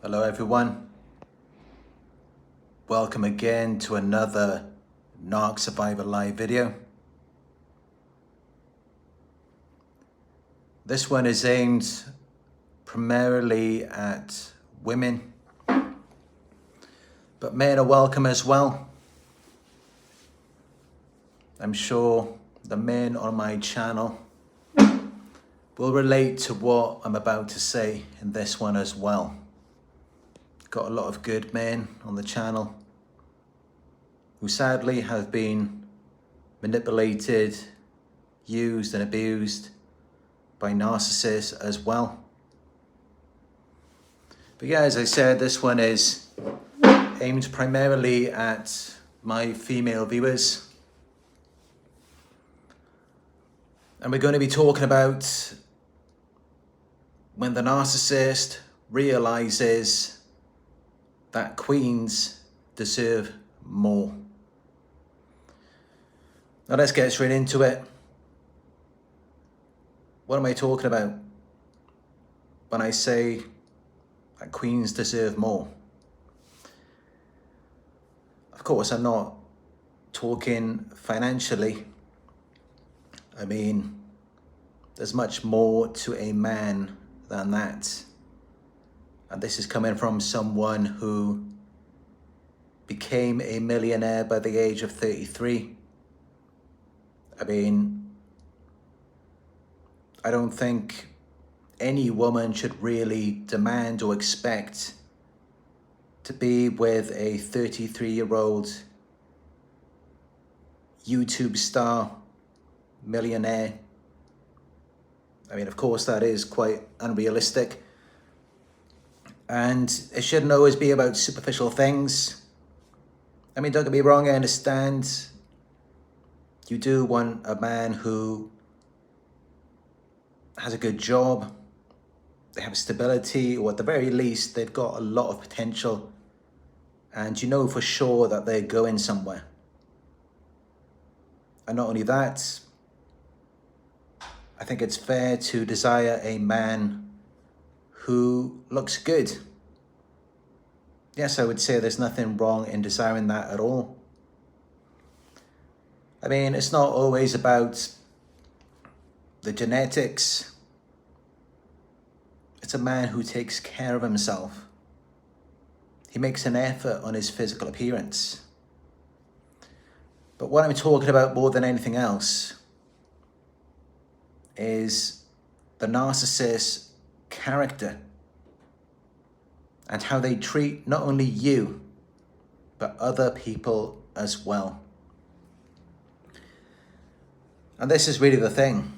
Hello everyone. Welcome again to another Narc Survivor live video. This one is aimed primarily at women, but men are welcome as well. I'm sure the men on my channel will relate to what I'm about to say in this one as well. Got a lot of good men on the channel who sadly have been manipulated, used and abused by narcissists as well. But yeah, as I said, this one is aimed primarily at my female viewers. And we're going to be talking about when the narcissist realizes that queens deserve more. Now let's get straight into it. What am I talking about when I say that queens deserve more? Of course, I'm not talking financially. I mean, there's much more to a man than that. And this is coming from someone who became a millionaire by the age of 33. I mean, I don't think any woman should really demand or expect to be with a 33-year-old YouTube star millionaire. I mean, of course, that is quite unrealistic. And it shouldn't always be about superficial things. I mean, don't get me wrong, I understand you do want a man who has a good job, they have stability, or at the very least, they've got a lot of potential. And you know for sure that they're going somewhere. And not only that, I think it's fair to desire a man who looks good. Yes, I would say there's nothing wrong in desiring that at all. I mean, it's not always about the genetics. It's a man who takes care of himself. He makes an effort on his physical appearance. But what I'm talking about more than anything else is the narcissist's character and how they treat not only you, but other people as well. And this is really the thing,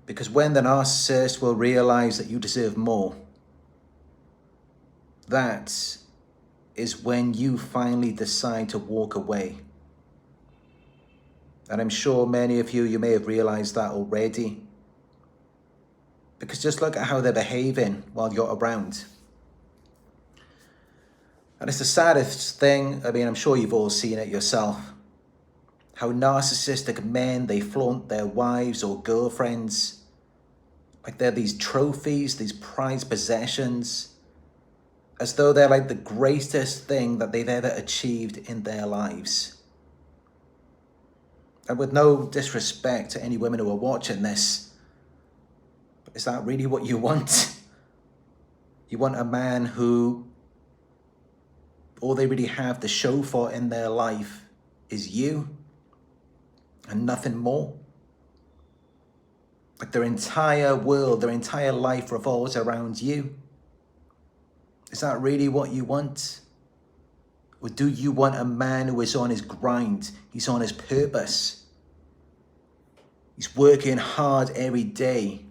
because when the narcissist will realize that you deserve more, that is when you finally decide to walk away. And I'm sure many of you may have realized that already. Because just look at how they're behaving while you're around. And it's the saddest thing. I mean, I'm sure you've all seen it yourself. How narcissistic men, they flaunt their wives or girlfriends like they're these trophies, these prized possessions, as though they're like the greatest thing that they've ever achieved in their lives. And with no disrespect to any women who are watching this, is that really what you want? You want a man who all they really have to show for in their life is you and nothing more? Like their entire world, their entire life revolves around you. Is that really what you want? Or do you want a man who is on his grind? He's on his purpose. He's working hard every day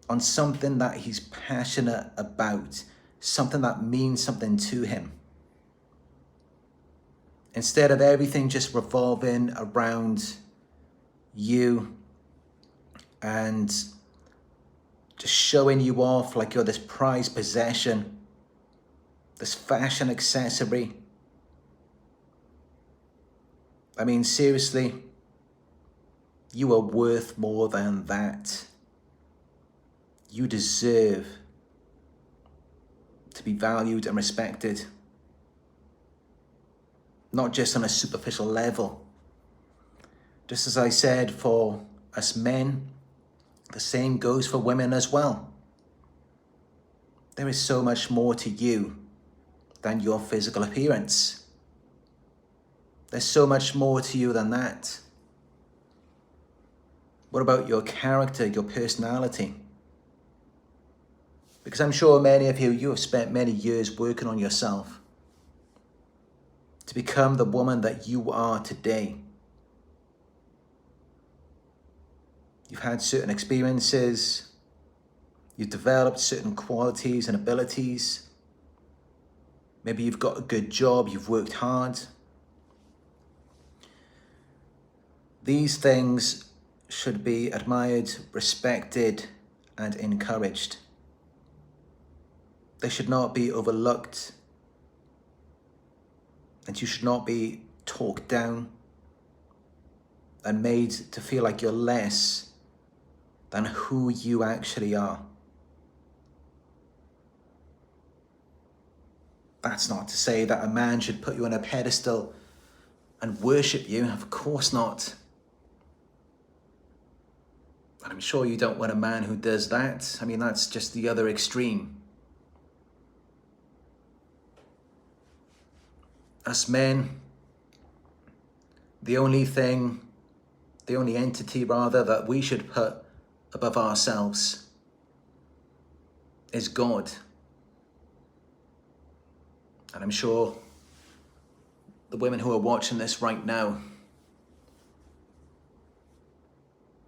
on something that he's passionate about, something that means something to him. Instead of everything just revolving around you and just showing you off like you're this prized possession, this fashion accessory. I mean, seriously, you are worth more than that. You deserve to be valued and respected, not just on a superficial level. Just as I said, for us men, the same goes for women as well. There is so much more to you than your physical appearance. There's so much more to you than that. What about your character, your personality? Because I'm sure many of you have spent many years working on yourself to become the woman that you are today. You've had certain experiences, you've developed certain qualities and abilities. Maybe you've got a good job, you've worked hard. These things should be admired, respected, and encouraged. They should not be overlooked, and you should not be talked down and made to feel like you're less than who you actually are. That's not to say that a man should put you on a pedestal and worship you, of course not. And I'm sure you don't want a man who does that. I mean, that's just the other extreme. Us men, the only entity that we should put above ourselves is God. And I'm sure the women who are watching this right now,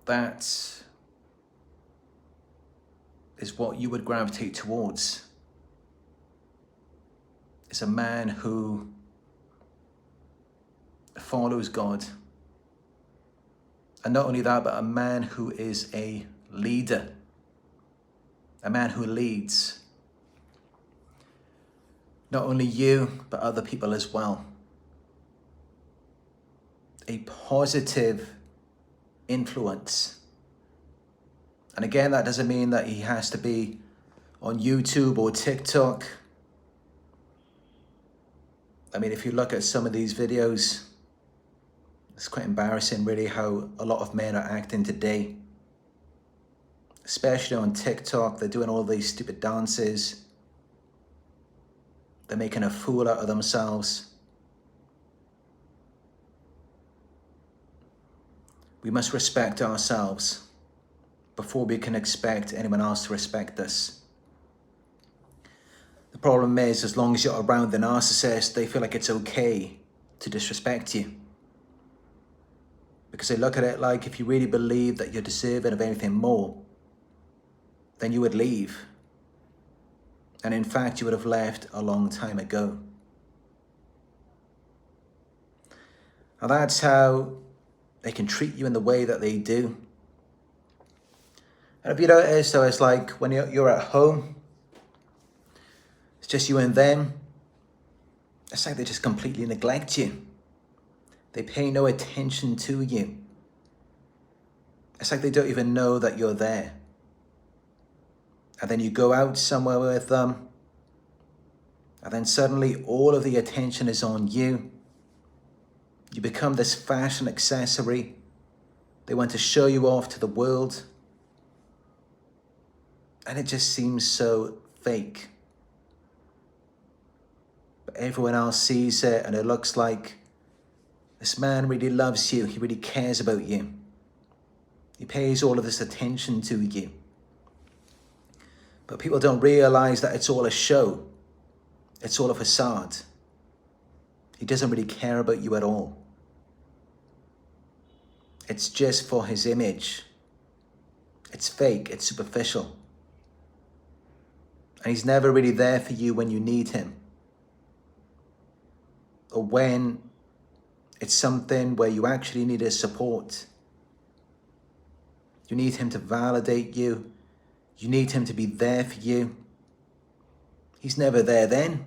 that is what you would gravitate towards, is a man who follows God. And not only that, but a man who is a leader, a man who leads not only you, but other people as well. A positive influence. And again, that doesn't mean that he has to be on YouTube or TikTok. I mean, if you look at some of these videos, it's quite embarrassing really how a lot of men are acting today. Especially on TikTok, they're doing all these stupid dances. They're making a fool out of themselves. We must respect ourselves before we can expect anyone else to respect us. The problem is, as long as you're around the narcissist, they feel like it's okay to disrespect you. Because they look at it like, if you really believe that you're deserving of anything more, then you would leave. And in fact, you would have left a long time ago. And that's how they can treat you in the way that they do. And if you notice, so it's like when you're at home, it's just you and them, it's like they just completely neglect you. They pay no attention to you. It's like they don't even know that you're there. And then you go out somewhere with them, and then suddenly all of the attention is on you. You become this fashion accessory. They want to show you off to the world. And it just seems so fake. But everyone else sees it, and it looks like this man really loves you. He really cares about you. He pays all of this attention to you. But people don't realize that it's all a show. It's all a facade. He doesn't really care about you at all. It's just for his image. It's fake, it's superficial. And he's never really there for you when you need him. Or when it's something where you actually need his support. You need him to validate you. You need him to be there for you. He's never there then.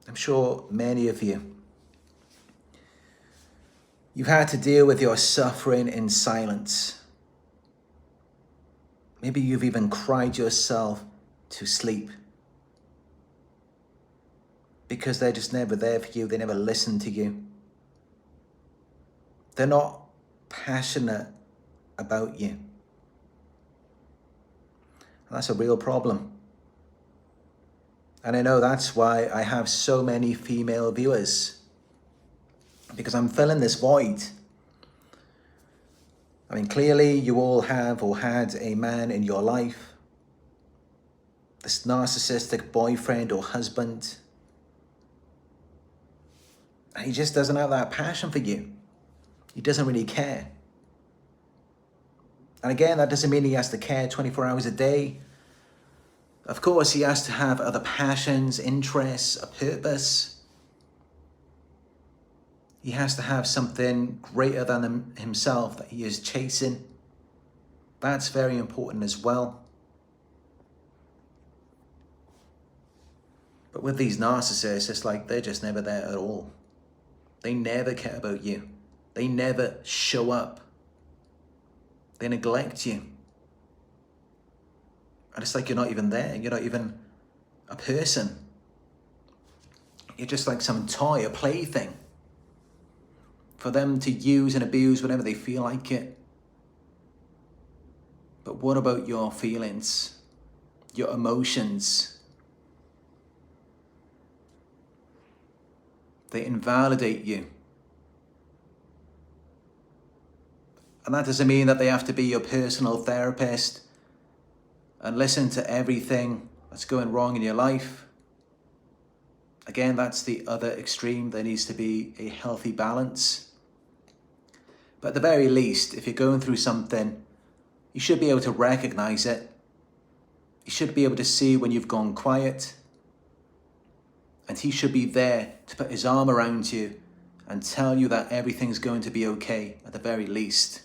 I'm sure many of you, you've had to deal with your suffering in silence. Maybe you've even cried yourself to sleep. Because they're just never there for you. They never listen to you. They're not passionate about you. And that's a real problem. And I know that's why I have so many female viewers. Because I'm filling this void. I mean, clearly you all have or had a man in your life. This narcissistic boyfriend or husband. And he just doesn't have that passion for you. He doesn't really care. And again, that doesn't mean he has to care 24 hours a day. Of course, he has to have other passions, interests, a purpose. He has to have something greater than himself that he is chasing. That's very important as well. But with these narcissists, it's like they're just never there at all. They never care about you. They never show up. They neglect you. And it's like you're not even there. You're not even a person. You're just like some toy, a plaything for them to use and abuse whenever they feel like it. But what about your feelings, your emotions? They invalidate you. And that doesn't mean that they have to be your personal therapist and listen to everything that's going wrong in your life. Again, that's the other extreme. There needs to be a healthy balance. But at the very least, if you're going through something, you should be able to recognize it. You should be able to see when you've gone quiet. And he should be there to put his arm around you and tell you that everything's going to be okay at the very least.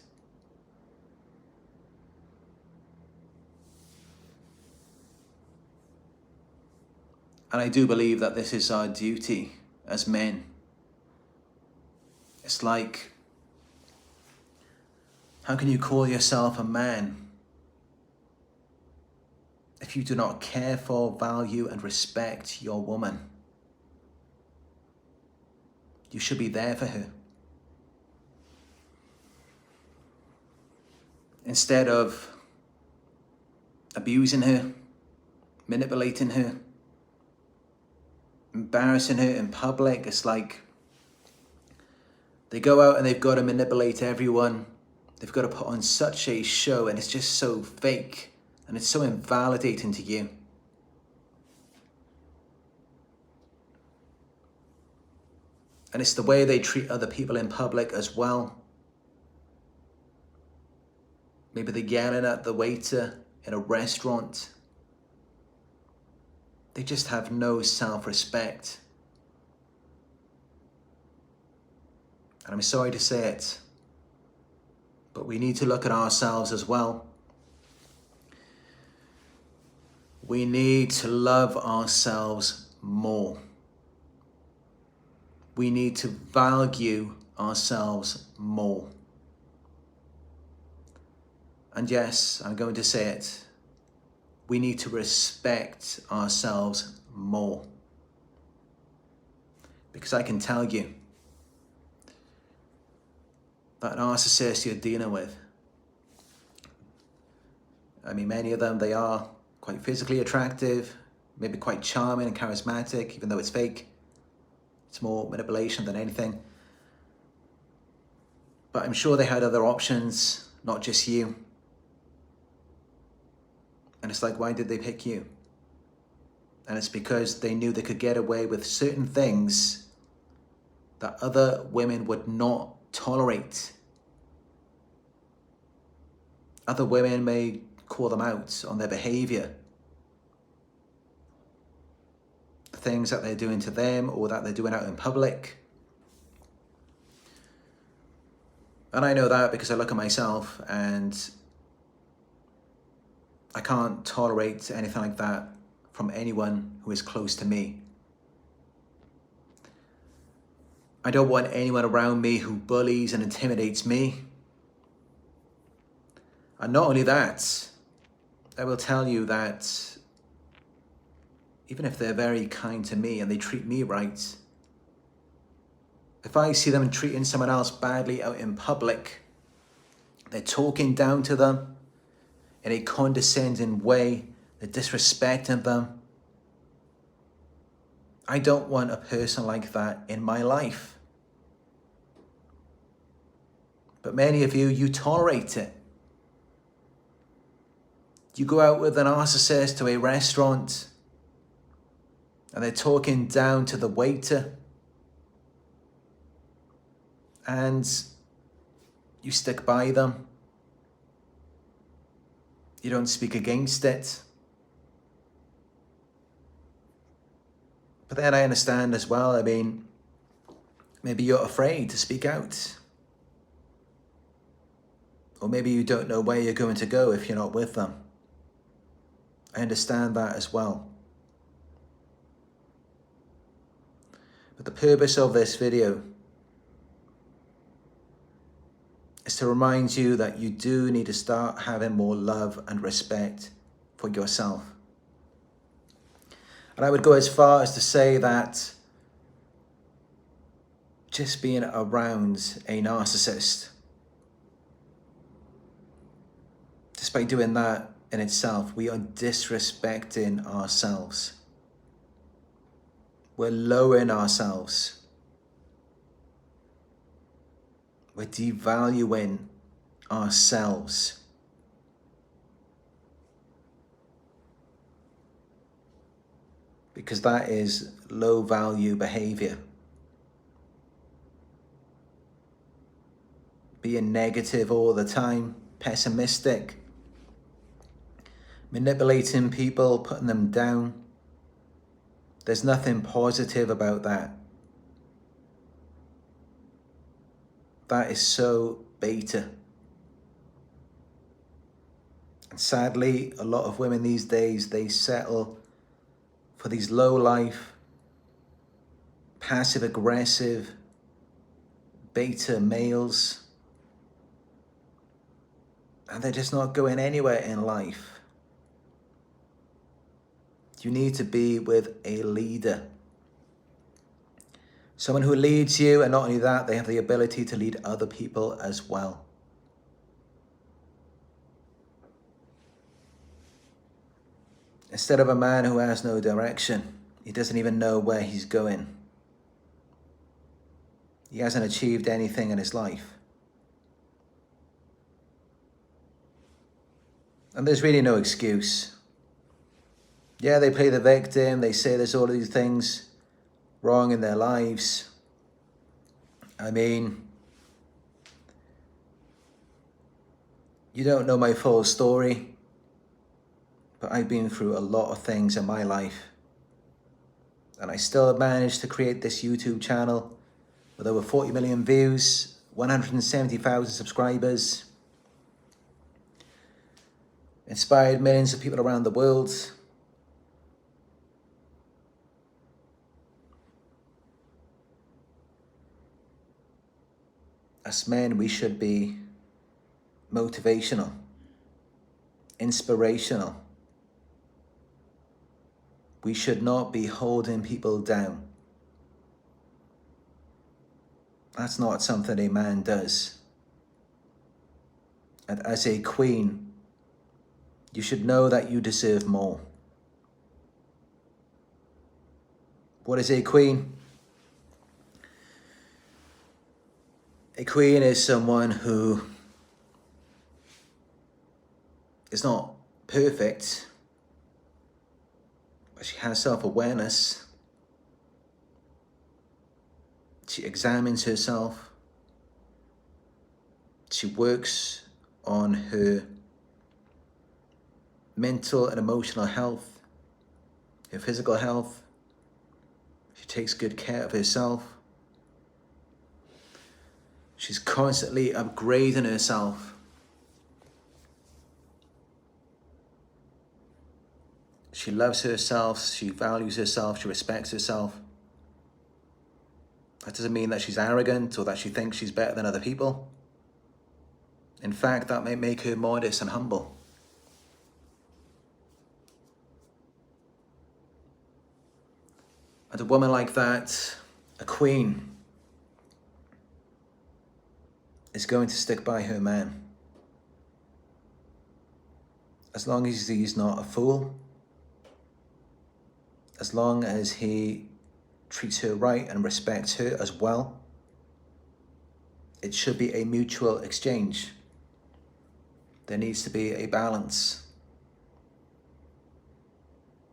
And I do believe that this is our duty as men. It's like, how can you call yourself a man if you do not care for, value, and respect your woman? You should be there for her. Instead of abusing her, manipulating her, embarrassing her in public, it's like they go out and they've got to manipulate everyone. They've got to put on such a show, and it's just so fake, and it's so invalidating to you. And it's the way they treat other people in public as well. Maybe they're yelling at the waiter in a restaurant. They just have no self-respect. And I'm sorry to say it, but we need to look at ourselves as well. We need to love ourselves more. We need to value ourselves more. And yes, I'm going to say it. We need to respect ourselves more. Because I can tell you that narcissist you're dealing with, I mean, many of them, they are quite physically attractive, maybe quite charming and charismatic, even though it's fake. It's more manipulation than anything. But I'm sure they had other options, not just you. And it's like, why did they pick you? And it's because they knew they could get away with certain things that other women would not tolerate. Other women may call them out on their behavior. The things that they're doing to them or that they're doing out in public. And I know that because I look at myself and I can't tolerate anything like that from anyone who is close to me. I don't want anyone around me who bullies and intimidates me. And not only that, I will tell you that even if they're very kind to me and they treat me right, if I see them treating someone else badly out in public, they're talking down to them in a condescending way, they're disrespecting them, I don't want a person like that in my life. But many of you, you tolerate it. You go out with a narcissist to a restaurant and they're talking down to the waiter, and you stick by them. You don't speak against it. But then I understand as well, I mean, maybe you're afraid to speak out. Or maybe you don't know where you're going to go if you're not with them. I understand that as well. But the purpose of this video is to remind you that you do need to start having more love and respect for yourself. And I would go as far as to say that just being around a narcissist, just by doing that in itself, we are disrespecting ourselves. We're lowering ourselves. We're devaluing ourselves. Because that is low value behavior. Being negative all the time, pessimistic, manipulating people, putting them down. There's nothing positive about that. That is so beta. And sadly, a lot of women these days, they settle for these low life, passive aggressive, beta males. And they're just not going anywhere in life. You need to be with a leader. Someone who leads you, and not only that, they have the ability to lead other people as well. Instead of a man who has no direction, he doesn't even know where he's going. He hasn't achieved anything in his life. And there's really no excuse. Yeah, they play the victim, they say there's all of these things wrong in their lives. I mean, you don't know my full story, but I've been through a lot of things in my life. And I still managed to create this YouTube channel with over 40 million views, 170,000 subscribers, inspired millions of people around the world. As men, we should be motivational, inspirational. We should not be holding people down. That's not something a man does. And as a queen, you should know that you deserve more. What is a queen? A queen is someone who is not perfect, but she has self-awareness. She examines herself. She works on her mental and emotional health, her physical health. She takes good care of herself. She's constantly upgrading herself. She loves herself, she values herself, she respects herself. That doesn't mean that she's arrogant or that she thinks she's better than other people. In fact, that may make her modest and humble. And a woman like that, a queen, is going to stick by her man. As long as he's not a fool, as long as he treats her right and respects her as well, it should be a mutual exchange. There needs to be a balance.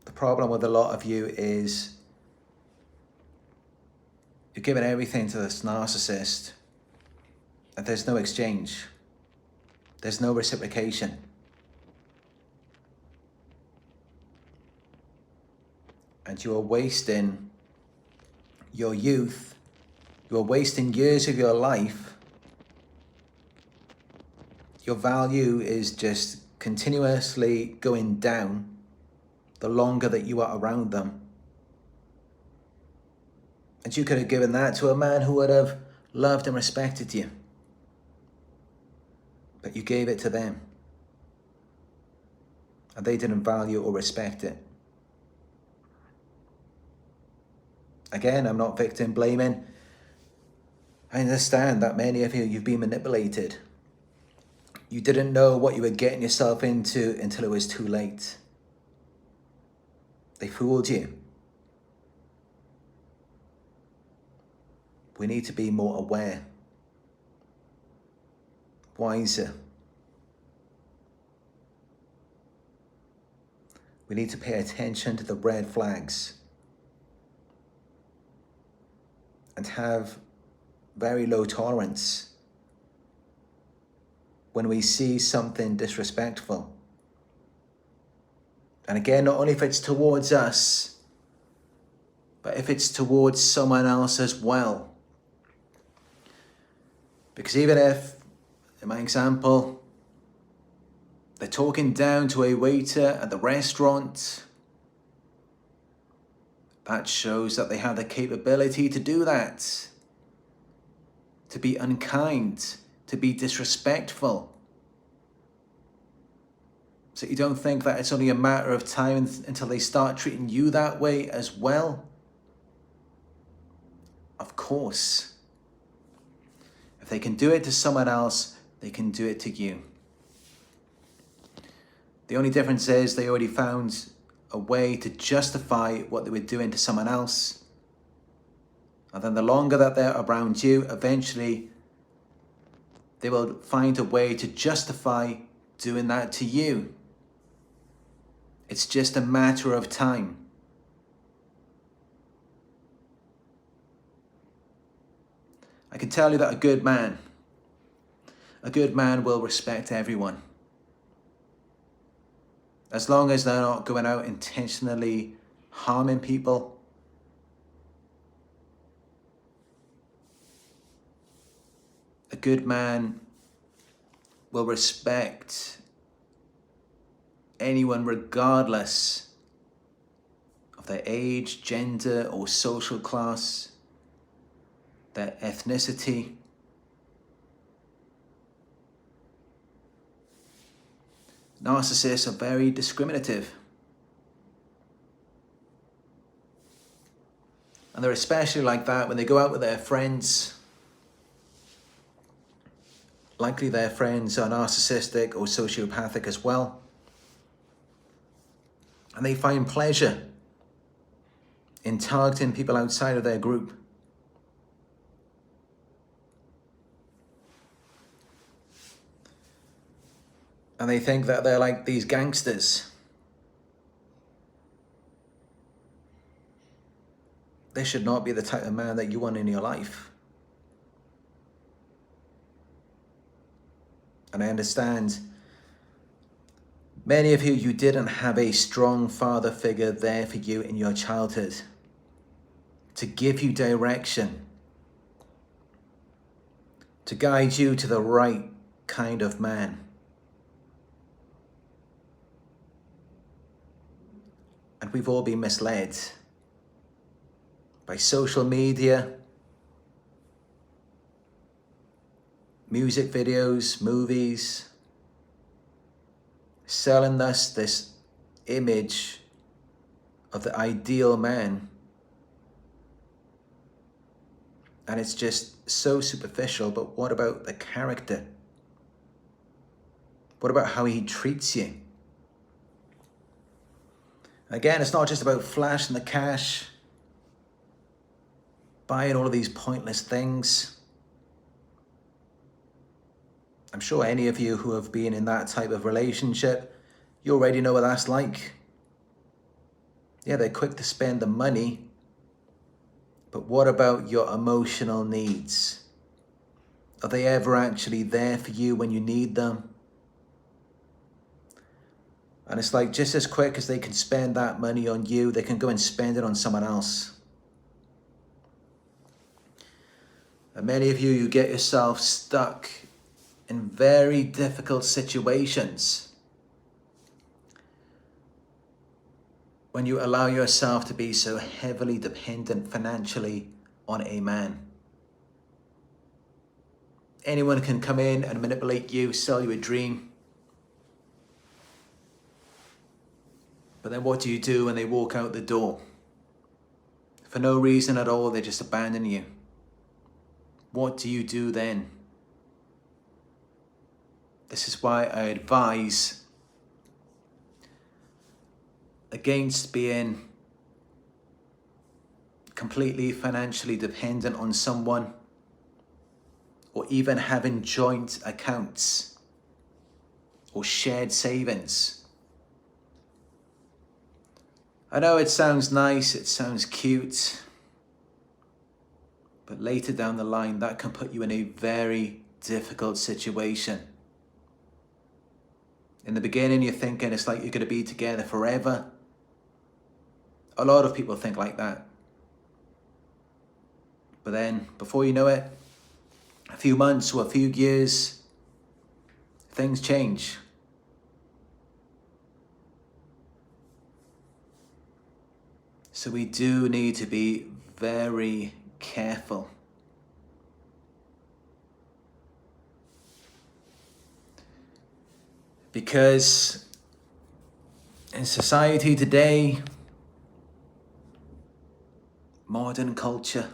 The problem with a lot of you is you're giving everything to this narcissist and there's no exchange. There's no reciprocation. And you are wasting your youth. You are wasting years of your life. Your value is just continuously going down the longer that you are around them. And you could have given that to a man who would have loved and respected you. But you gave it to them. And they didn't value or respect it. Again, I'm not victim blaming. I understand that many of you, you've been manipulated. You didn't know what you were getting yourself into until it was too late. They fooled you. We need to be more aware, wiser. We need to pay attention to the red flags and have very low tolerance when we see something disrespectful. And again, not only if it's towards us, but if it's towards someone else as well. Because even if, in my example, they're talking down to a waiter at the restaurant, that shows that they have the capability to do that. To be unkind, to be disrespectful. So you don't think that it's only a matter of time until they start treating you that way as well? Of course. If they can do it to someone else, they can do it to you. The only difference is they already found a way to justify what they were doing to someone else. And then the longer that they're around you, eventually they will find a way to justify doing that to you. It's just a matter of time. I can tell you that a good man will respect everyone. As long as they're not going out intentionally harming people. A good man will respect anyone regardless of their age, gender, or social class, their ethnicity. Narcissists are very discriminative. And they're especially like that when they go out with their friends. Likely their friends are narcissistic or sociopathic as well. And they find pleasure in targeting people outside of their group. And they think that they're like these gangsters. They should not be the type of man that you want in your life. And I understand many of you, you didn't have a strong father figure there for you in your childhood to give you direction, to guide you to the right kind of man. And we've all been misled by social media, music videos, movies, selling us this image of the ideal man and it's just so superficial. But what about the character? What about how he treats you? Again, it's not just about flashing the cash, buying all of these pointless things. I'm sure any of you who have been in that type of relationship, you already know what that's like. Yeah, they're quick to spend the money, but what about your emotional needs? Are they ever actually there for you when you need them? And it's like, just as quick as they can spend that money on you, they can go and spend it on someone else. And many of you get yourself stuck in very difficult situations when you allow yourself to be so heavily dependent financially on a man. Anyone can come in and manipulate you, sell you a dream. But then what do you do when they walk out the door? For no reason at all, they just abandon you. What do you do then? This is why I advise against being completely financially dependent on someone, or even having joint accounts or shared savings. I know it sounds nice, it sounds cute, but later down the line, that can put you in a very difficult situation. In the beginning, you're thinking it's like you're going to be together forever. A lot of people think like that. But then, before you know it, a few months or a few years, things change. So we do need to be very careful. Because in society today, modern culture,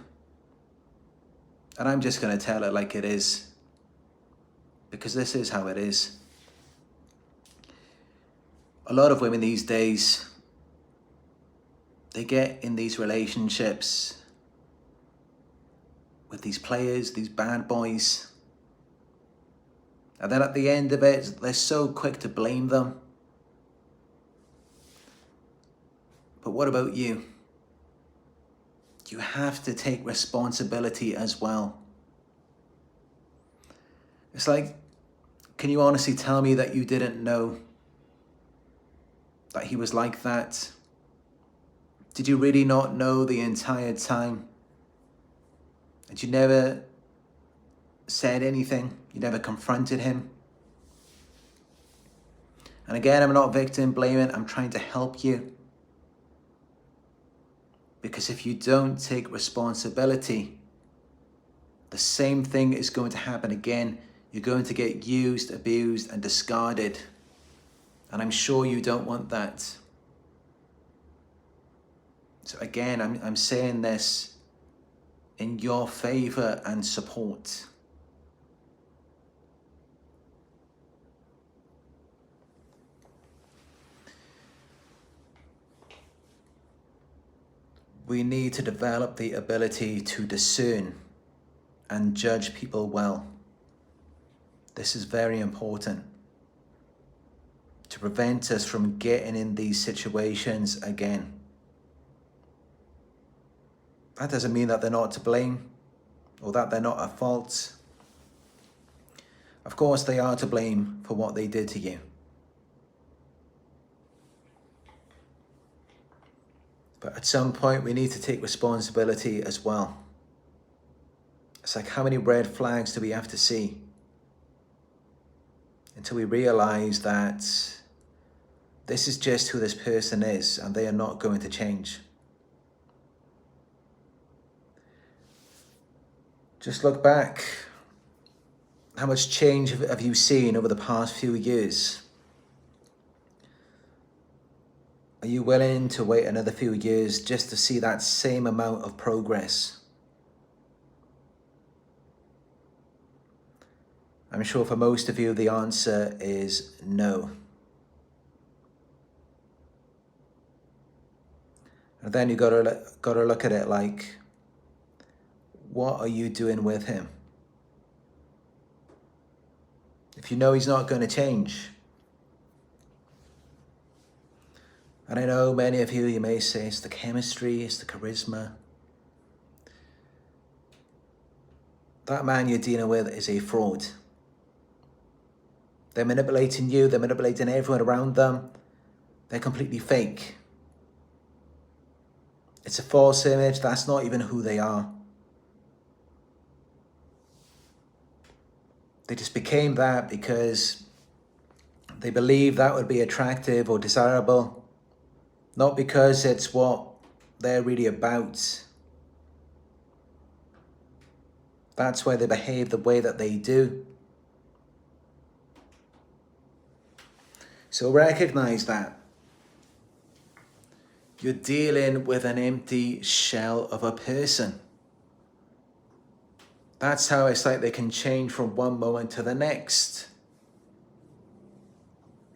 and I'm just going to tell it like it is, because this is how it is. A lot of women these days, they get in these relationships with these players, these bad boys. And then at the end of it, they're so quick to blame them. But what about you? You have to take responsibility as well. It's like, can you honestly tell me that you didn't know that he was like that? Did you really not know the entire time? And you never said anything? You never confronted him? And again, I'm not victim blaming, I'm trying to help you. Because if you don't take responsibility, the same thing is going to happen again. You're going to get used, abused, and discarded. And I'm sure you don't want that. So again, I'm saying this in your favor and support. We need to develop the ability to discern and judge people well. This is very important to prevent us from getting in these situations again. That doesn't mean that they're not to blame or that they're not at fault. Of course, they are to blame for what they did to you. But at some point, we need to take responsibility as well. It's like, how many red flags do we have to see until we realize that this is just who this person is and they are not going to change? Just look back. How much change have you seen over the past few years? Are you willing to wait another few years just to see that same amount of progress? I'm sure for most of you, the answer is no. And then you got to look at it like, what are you doing with him? If you know he's not going to change. And I know many of you may say it's the chemistry, it's the charisma. That man you're dealing with is a fraud. They're manipulating you, they're manipulating everyone around them. They're completely fake. It's a false image, that's not even who they are. They just became that because they believe that would be attractive or desirable, not because it's what they're really about. That's why they behave the way that they do. So recognize that. You're dealing with an empty shell of a person. That's how it's like they can change from one moment to the next.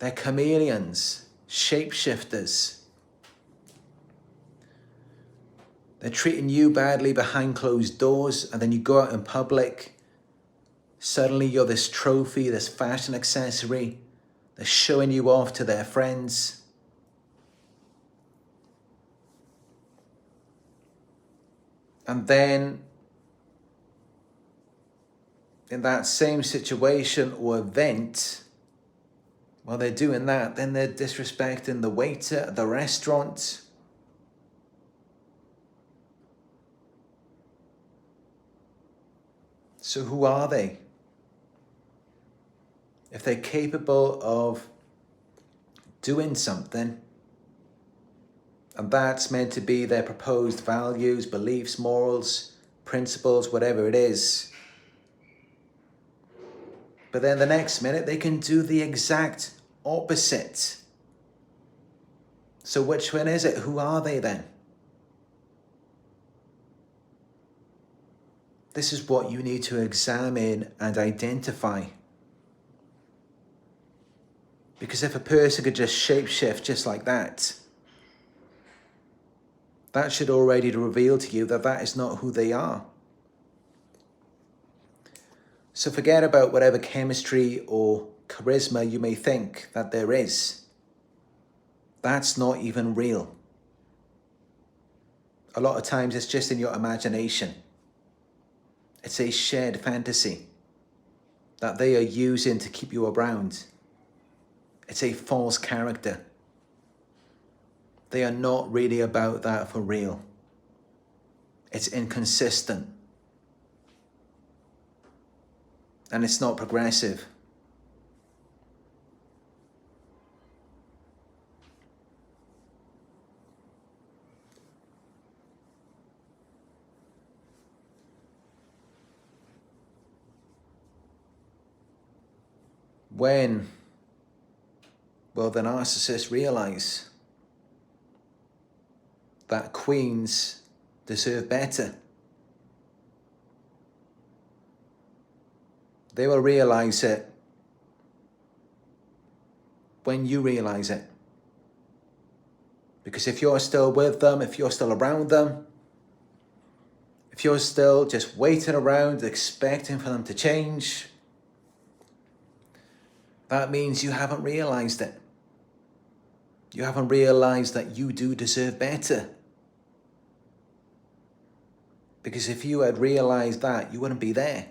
They're chameleons, shapeshifters. They're treating you badly behind closed doors, and then you go out in public. Suddenly you're this trophy, this fashion accessory. They're showing you off to their friends. And then in that same situation or event, while they're doing that, then they're disrespecting the waiter at the restaurant. So who are they? If they're capable of doing something, and that's meant to be their proposed values, beliefs, morals, principles, whatever it is, but then the next minute they can do the exact opposite. So which one is it? Who are they then? This is what you need to examine and identify. Because if a person could just shapeshift just like that, that should already reveal to you that that is not who they are. So forget about whatever chemistry or charisma you may think that there is. That's not even real. A lot of times it's just in your imagination. It's a shared fantasy that they are using to keep you around. It's a false character. They are not really about that for real. It's inconsistent. And it's not progressive. When will the narcissist realize that queens deserve better? They will realize it when you realize it. Because if you're still with them, if you're still around them, if you're still just waiting around expecting for them to change, that means you haven't realized it. You haven't realized that you do deserve better. Because if you had realized that, you wouldn't be there.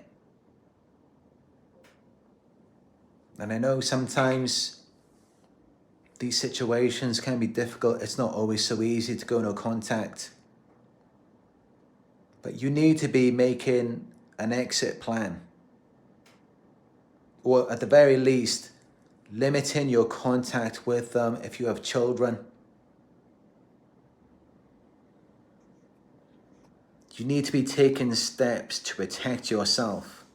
And I know sometimes these situations can be difficult. It's not always so easy to go no contact. But you need to be making an exit plan. Or at the very least, limiting your contact with them if you have children. You need to be taking steps to protect yourself.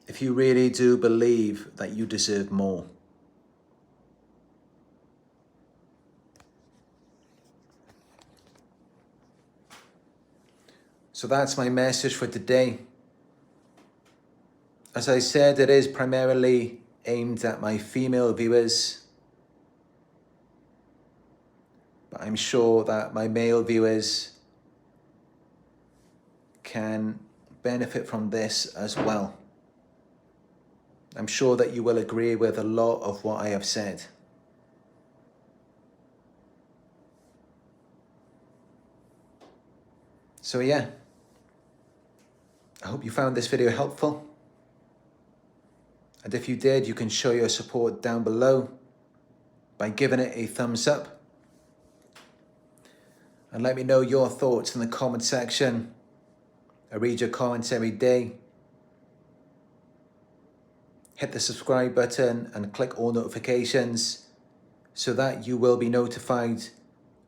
If you really do believe that you deserve more. So that's my message for today. As I said, it is primarily aimed at my female viewers, but I'm sure that my male viewers can benefit from this as well. I'm sure that you will agree with a lot of what I have said. So yeah, I hope you found this video helpful. And if you did, you can show your support down below by giving it a thumbs up. And let me know your thoughts in the comment section. I read your comments every day. Hit the subscribe button and click all notifications so that you will be notified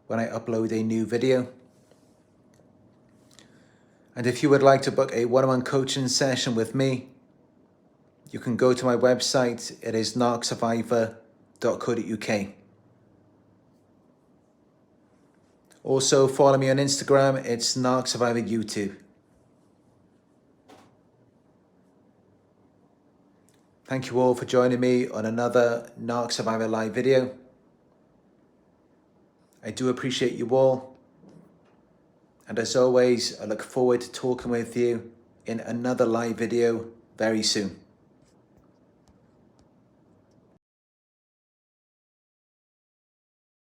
when I upload a new video. And if you would like to book a one-on-one coaching session with me, you can go to my website. It is narcsurvivor.co.uk. Also, follow me on Instagram. It's Narc Survivor YouTube. Thank you all for joining me on another Narc Survivor live video. I do appreciate you all. And as always, I look forward to talking with you in another live video very soon.